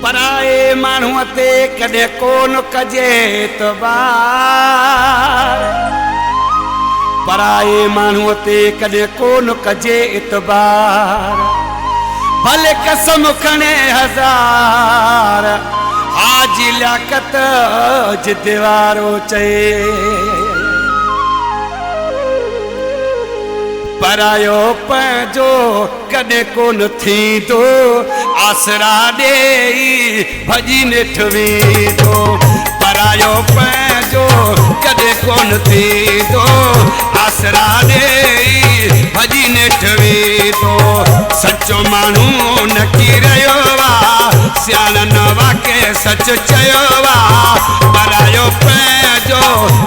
पराए माण्हूअ ते कॾहिं कोन कजे इतबार, पराए माण्हूअ ते कॾहिं कोन कजे इतबार, भले कसम खणे हज़ार, हाजी लियाकत जिद वारो चए। परायो पंहिंजो कॾहिं कोन थींदो, आसरा ॾेई भॼी निठ वेंदो। परायो पंहिंजो कॾहिं कोन थींदो, आसरा ॾेई भॼी निठ वेंदो। सचो माण्हू न की रहियो आहे, सियाणनि वाके सच चयो आहे। परायो पंहिंजो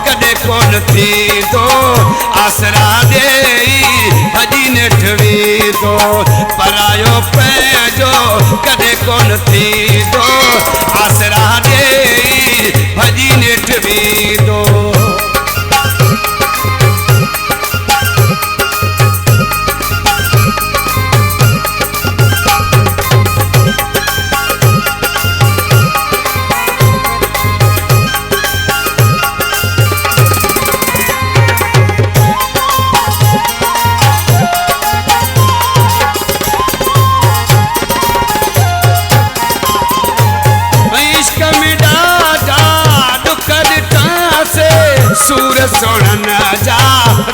कॾहिं कोन थींदो, आसरा ॾेई भॼी निठ वेंदो। परायो पंहिंजो कॾहिं कोन थींदो, आसरा ॾेई भॼी निठ वेंदो। सूर सोणन जा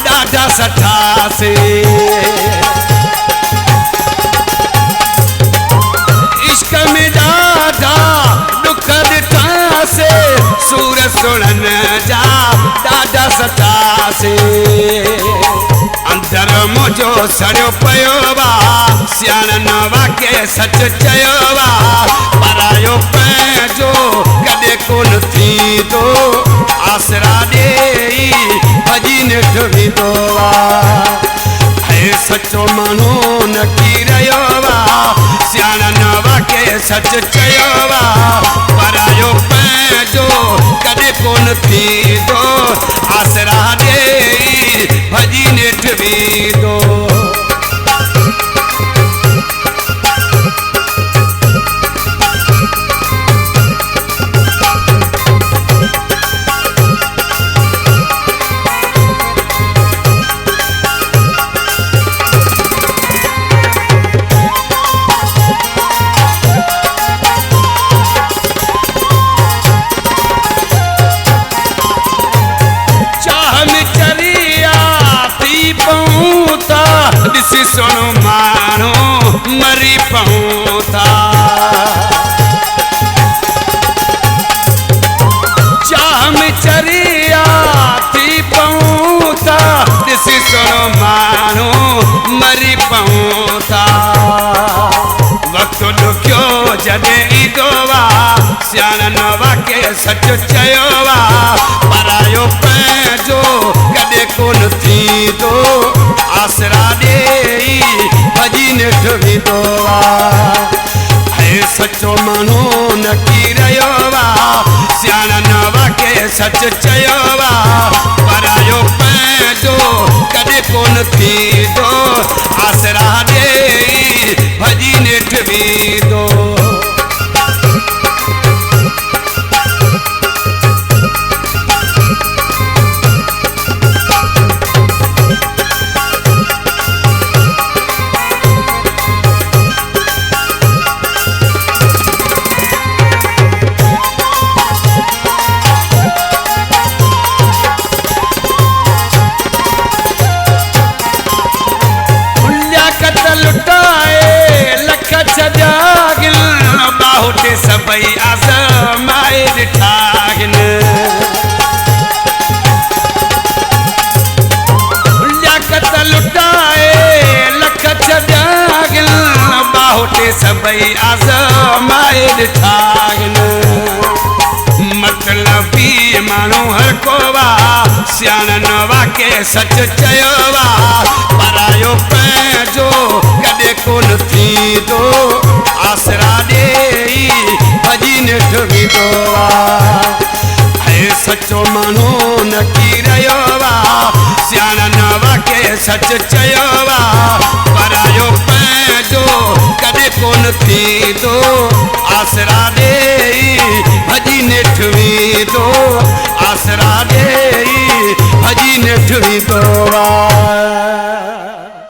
ॾाढा सठा से, इश्क में ॾाढा दुख ॾिठा से। सूर सोणन जा ॾाढा सठा से, अंदर मुंहिंजो सड़ियो पियो आहे, सियाणनि वाके सच चयो आहे। परायो पंहिंजो कॾहिं कोन थींदो, आसरा ॾेई भॼी निठ वेंदो आहे। सचो माण्हू न की रहियो आहे, सियाणनि वाके सच चयो आहे। परायो पंहिंजो कॾहिं कोन थींदो, आसरा ॾेई भॼी निठ वेंदो। ॾिसी सुणो माण्हू मरी पऊं था, चाह में चरिया थी पऊं था। ॾिसी सुणो माण्हू मरी पऊं था। वक़्तु ॾुखियो जॾहिं ईंदो आहे, सियाणनि वाके सच चयो आहे। परायो पंहिंजो कॾहिं कोन थींदो, आसरा ॾेई भॼी निठ वेंदो आहे। सचो माण्हू न की रहियो आहे, सियाणनि वाके सच चयो आहे। परायो पंहिंजो कॾहिं कोन थींदो, आसरा ॾेई भॼी निठ वेंदो। बाहुटे सभई आज़माए ॾिठा आहिनि, लियाकत लुटाए लख छॾिया आहिनि। बाहुटे सभई आज़माए ॾिठा आहिनि। मतलबी माण्हू हर को आहे, सियाणनि वाके सच चयो आहे। परायो पंहिंजो कॾहिं कोन थींदो, आसरा ॾेई भॼी निठ वेंदो आहे। सचो माण्हू न की रहियो आहे, सियाणनि वाके सच चयो आहे। परायो पंहिंजो कॾहिं कोन थी नी तो आसरा दे